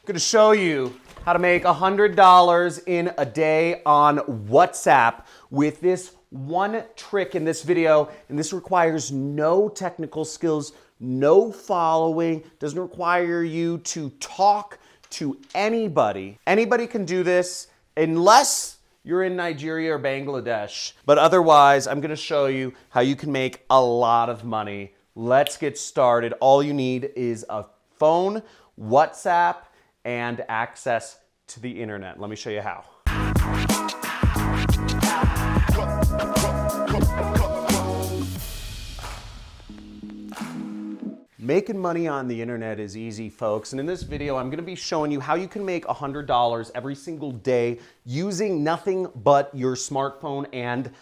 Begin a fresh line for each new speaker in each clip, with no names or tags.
I'm gonna show you how to make $100 in a day on WhatsApp with this one trick in this video, and this requires no technical skills, no following, doesn't require you to talk to anybody. Anybody can do this unless you're in Nigeria or Bangladesh. But otherwise, I'm gonna show you how you can make a lot of money. Let's get started. All you need is a phone, WhatsApp, and access to the internet. Let me show you how. Making money on the internet is easy, folks, and in this video I'm going to be showing you how you can make $100 every single day using nothing but your smartphone and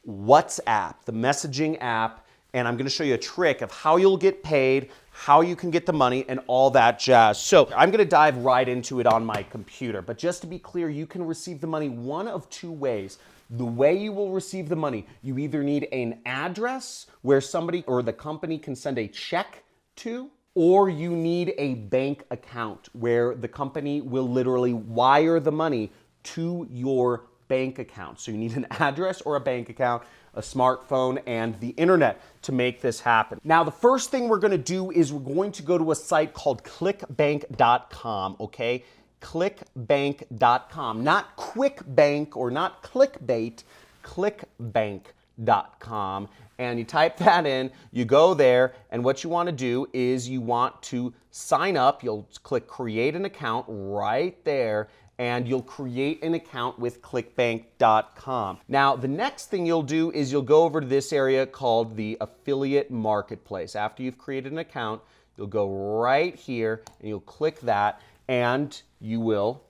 WhatsApp, the messaging app, and I'm going to show you a trick of how you'll get paid, how you can get the money, and all that jazz. So I'm going to dive right into it on my computer, but just to be clear, you can receive the money one of two ways. The way you will receive the money, you either need an address where somebody or the company can send a check to, or you need a bank account where the company will literally wire the money to your bank account. So you need an address or a bank account, a smartphone, and the internet to make this happen. Now, the first thing we're going to do is we're going to go to a site called ClickBank.com, okay? ClickBank.com, not QuickBank or not clickbait, ClickBank.com. And you type that in, you go there, and what you want to do is you want to sign up. You'll click create an account right there, and you'll create an account with clickbank.com. Now, the next thing you'll do is you'll go over to this area called the affiliate marketplace. After you've created an account, you'll go right here and you'll click that, and you will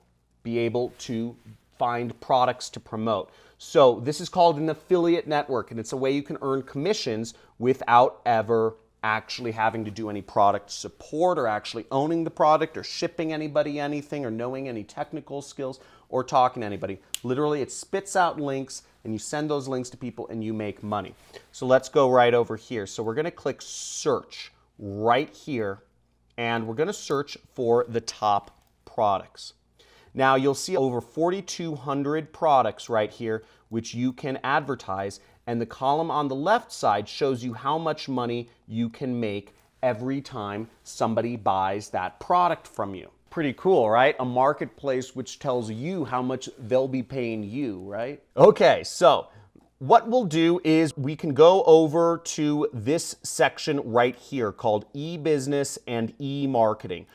be able to find products to promote. So this is called an affiliate network, and it's a way you can earn commissions without ever actually having to do any product support or actually owning the product or shipping anybody anything or knowing any technical skills or talking to anybody. Literally, it spits out links and you send those links to people and you make money. So let's go right over here. So we're gonna click search right here, and we're gonna search for the top products. Now you'll see over 4,200 products right here which you can advertise, and the column on the left side shows you how much money you can make every time somebody buys that product from you. Pretty cool, right? A marketplace which tells you how much they'll be paying you, right? Okay, so what we'll do is we can go over to this section right here called e-business and e-marketing.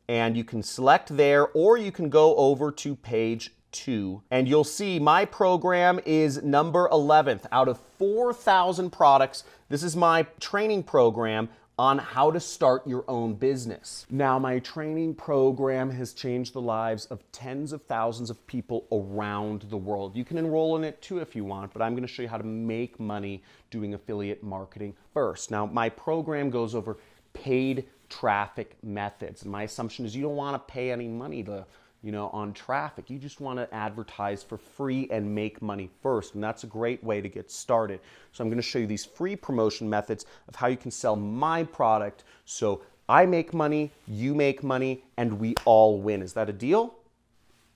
And you can select there, or you can go over to page 2, and you'll see my program is number 11th out of 4,000 products. This is my training program on how to start your own business. Now, my training program has changed the lives of tens of thousands of people around the world. You can enroll in it too if you want, but I'm going to show you how to make money doing affiliate marketing first. Now, my program goes over paid traffic methods, and my assumption is you don't want to pay any money to on traffic. You just want to advertise for free and make money first, and that's a great way to get started. So I'm going to show you these free promotion methods of how you can sell my product so I make money, you make money, and we all win. Is that a deal?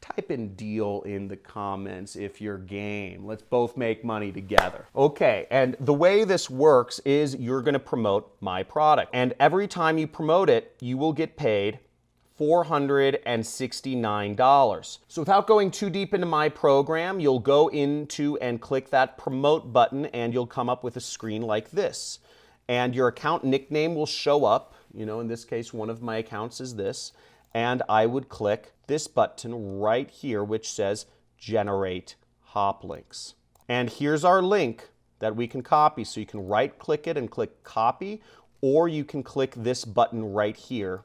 Type in deal in the comments if you're game. Let's both make money together. Okay, and the way this works is you're going to promote my product, and every time you promote it, you will get paid $469. So without going too deep into my program, you'll go into and click that promote button, and you'll come up with a screen like this. And your account nickname will show up. In this case, one of my accounts is this. And I would click this button right here, which says generate hop links. And here's our link that we can copy. So you can right click it and click copy, or you can click this button right here,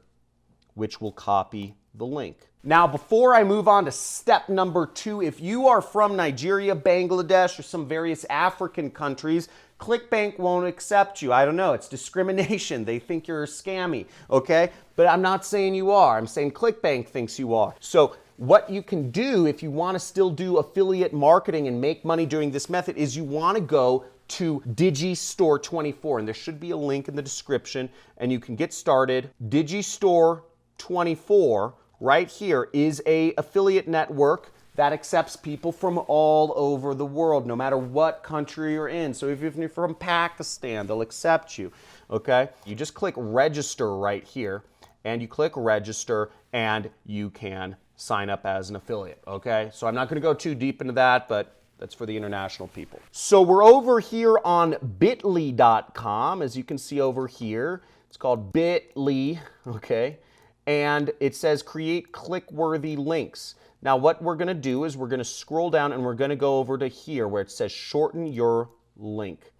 which will copy the link. Now, before I move on to step number 2, if you are from Nigeria, Bangladesh, or some various African countries, ClickBank won't accept you. I don't know, it's discrimination. They think you're a scammy, okay? But I'm not saying you are. I'm saying ClickBank thinks you are. So what you can do if you want to still do affiliate marketing and make money doing this method is you want to go to Digistore24, and there should be a link in the description, and you can get started. Digistore24 right here is a affiliate network that accepts people from all over the world, no matter what country you're in. So if you're from Pakistan, they'll accept you, okay? You just click register right here, and you click register, and you can sign up as an affiliate, okay? So I'm not gonna go too deep into that, but that's for the international people. So we're over here on bit.ly.com, as you can see over here. It's called bit.ly, okay? And it says create click-worthy links. Now what we're gonna do is we're gonna scroll down and we're gonna go over to here where it says shorten your link.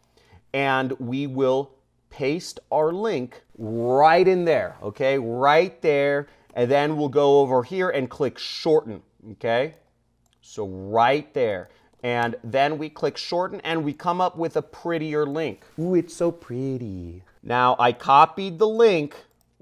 And we will paste our link right in there, okay? Right there. And then we'll go over here and click shorten, okay? So right there. And then we click shorten and we come up with a prettier link. Ooh, it's so pretty. Now I copied the link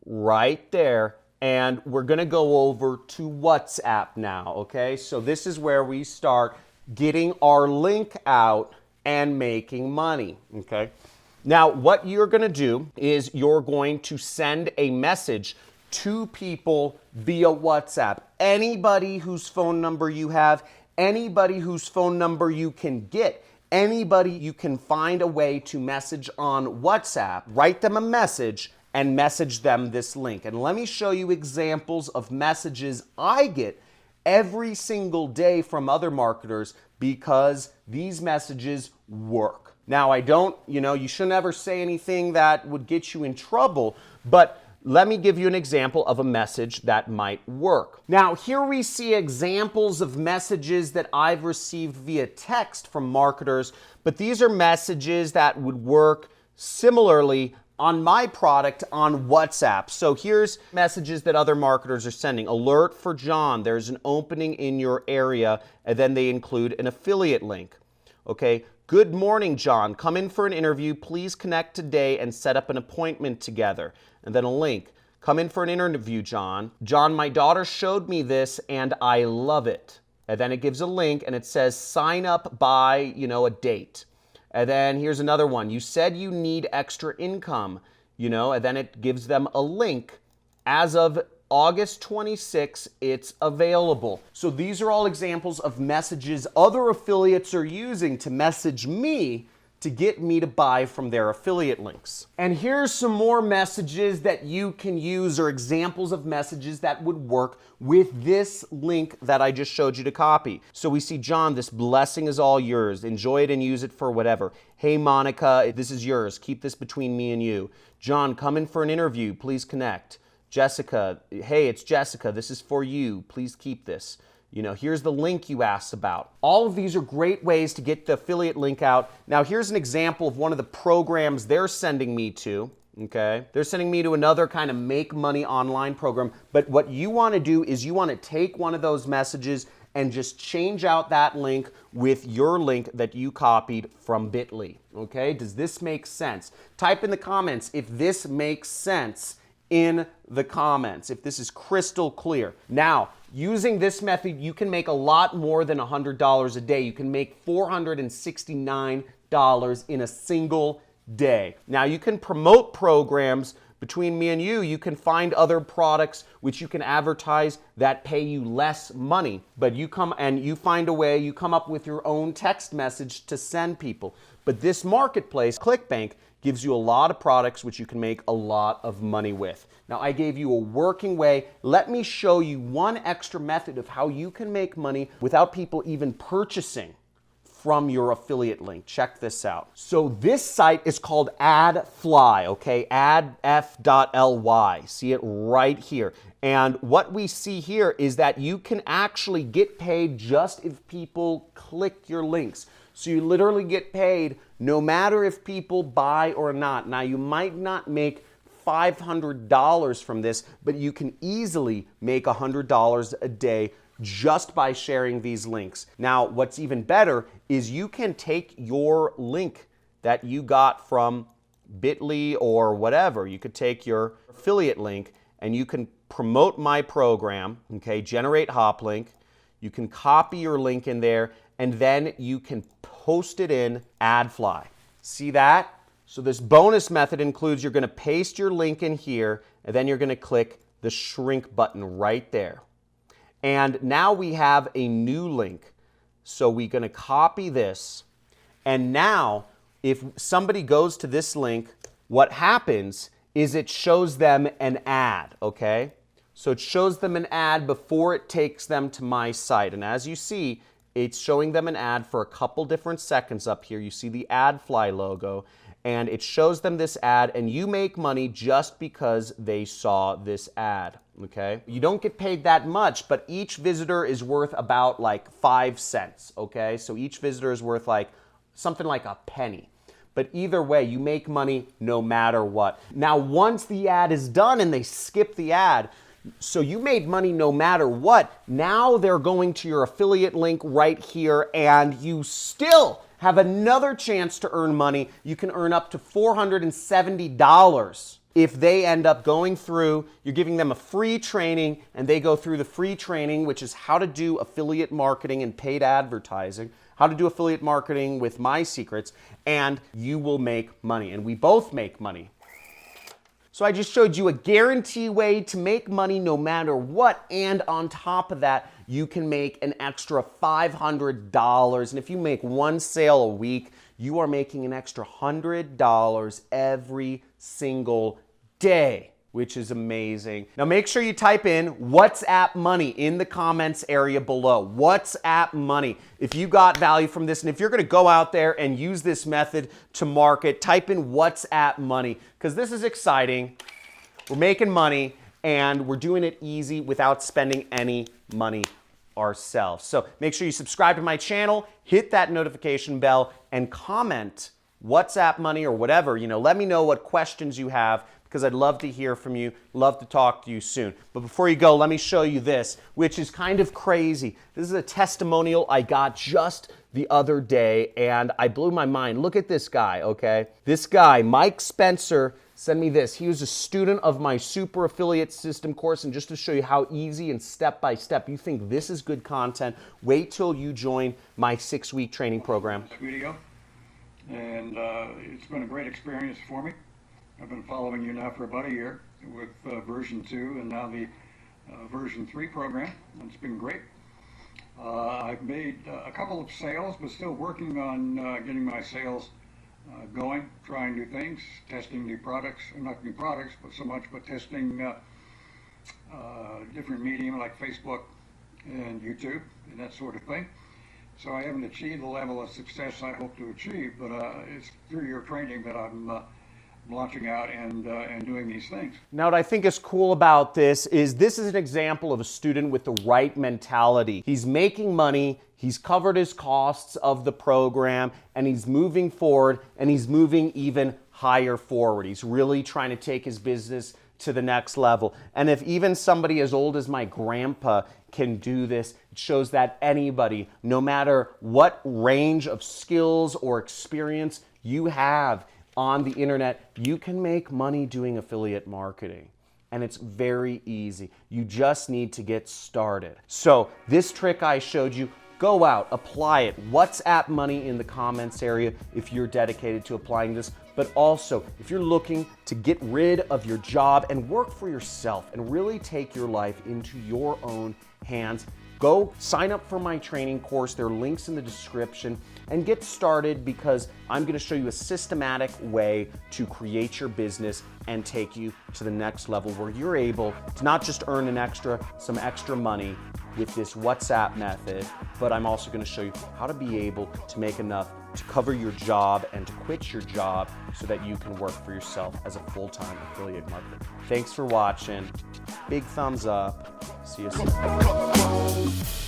right there. And we're gonna go over to WhatsApp now, okay? So this is where we start getting our link out and making money, okay? Now, what you're gonna do is you're going to send a message to people via WhatsApp. Anybody whose phone number you have, anybody whose phone number you can get, anybody you can find a way to message on WhatsApp, write them a message and message them this link. And let me show you examples of messages I get every single day from other marketers because these messages work. Now, you should never say anything that would get you in trouble, but let me give you an example of a message that might work. Now, here we see examples of messages that I've received via text from marketers, but these are messages that would work similarly on my product on WhatsApp. So here's messages that other marketers are sending. Alert for John, there's an opening in your area, and then they include an affiliate link. Okay, good morning, John. Come in for an interview. Please connect today and set up an appointment together. And then a link. Come in for an interview, John. John, my daughter showed me this and I love it. And then it gives a link and it says sign up by, a date. And then here's another one. You said you need extra income, and then it gives them a link. As of August 26, it's available. So these are all examples of messages other affiliates are using to message me to get me to buy from their affiliate links. And here's some more messages that you can use or examples of messages that would work with this link that I just showed you to copy. So we see, John, this blessing is all yours. Enjoy it and use it for whatever. Hey, Monica, this is yours. Keep this between me and you. John, come in for an interview. Please connect. Jessica, hey, it's Jessica. This is for you. Please keep this. Here's the link you asked about. All of these are great ways to get the affiliate link out. Now, here's an example of one of the programs they're sending me to, okay? They're sending me to another kind of make money online program. But what you want to do is you want to take one of those messages and just change out that link with your link that you copied from Bit.ly, okay? Does this make sense? Type in the comments if this makes sense in the comments, if this is crystal clear. Now, using this method, you can make a lot more than $100 a day. You can make $469 in a single day. Now, you can promote programs between me and you. You can find other products which you can advertise that pay you less money. But you come and you find a way, you come up with your own text message to send people. But this marketplace, ClickBank, gives you a lot of products which you can make a lot of money with. Now, I gave you a working way. Let me show you one extra method of how you can make money without people even purchasing from your affiliate link. Check this out. So this site is called AdFly, okay? Adf.ly. See it right here. And what we see here is that you can actually get paid just if people click your links. So you literally get paid no matter if people buy or not. Now, you might not make $500 from this, but you can easily make $100 a day just by sharing these links. Now, what's even better is you can take your link that you got from Bit.ly or whatever. You could take your affiliate link and you can promote my program, okay, generate hop link. You can copy your link in there and then you can post it in AdFly. See that? So this bonus method includes you're going to paste your link in here and then you're going to click the shrink button right there. And now we have a new link. So we're going to copy this. And now if somebody goes to this link, what happens is it shows them an ad, okay? So it shows them an ad before it takes them to my site. And as you see, it's showing them an ad for a couple different seconds up here. You see the AdFly logo, and it shows them this ad, and you make money just because they saw this ad, okay? You don't get paid that much, but each visitor is worth about like 5 cents, okay? So each visitor is worth like something like a penny. But either way, you make money no matter what. Now, once the ad is done and they skip the ad, so you made money no matter what, now they're going to your affiliate link right here, and you still have another chance to earn money. You can earn up to $470 if they end up going through. You're giving them a free training, and they go through the free training, which is how to do affiliate marketing and paid advertising, how to do affiliate marketing with my secrets, and you will make money, and we both make money. So I just showed you a guarantee way to make money no matter what, and on top of that, you can make an extra $500, and if you make one sale a week, you are making an extra $100 every single day, which is amazing. Now make sure you type in WhatsApp money in the comments area below. WhatsApp money. If you got value from this, and if you're gonna go out there and use this method to market, type in WhatsApp money, because this is exciting. We're making money, and we're doing it easy without spending any money ourselves. So make sure you subscribe to my channel, hit that notification bell, and comment WhatsApp money or whatever. Let me know what questions you have, because I'd love to hear from you, love to talk to you soon. But before you go, let me show you this, which is kind of crazy. This is a testimonial I got just the other day, and I blew my mind. Look at this guy, okay? This guy, Mike Spencer, sent me this. He was a student of my Super Affiliate System course, and just to show you how easy and step-by-step you think this is good content, wait till you join my 6-week training program.
Video, and it's been a great experience for me. I've been following you now for about a year with version 2 and now the version 3 program. It's been great. I've made a couple of sales, but still working on getting my sales going, trying new things, testing new products, not new products, but so much, but testing different medium like Facebook and YouTube and that sort of thing. So I haven't achieved the level of success I hope to achieve, but it's through your training that I'm launching out and doing these things.
Now, what I think is cool about this is an example of a student with the right mentality. He's making money, he's covered his costs of the program, and he's moving forward, and he's moving even higher forward. He's really trying to take his business to the next level. And if even somebody as old as my grandpa can do this, it shows that anybody, no matter what range of skills or experience you have on the internet, you can make money doing affiliate marketing. And it's very easy. You just need to get started. So this trick I showed you, go out, apply it. WhatsApp money in the comments area if you're dedicated to applying this. But also, if you're looking to get rid of your job and work for yourself and really take your life into your own hands, go sign up for my training course. There are links in the description, and get started, because I'm going to show you a systematic way to create your business and take you to the next level where you're able to not just earn some extra money with this WhatsApp method, but I'm also going to show you how to be able to make enough to cover your job and to quit your job so that you can work for yourself as a full-time affiliate marketer. Thanks for watching. Big thumbs up. See you soon.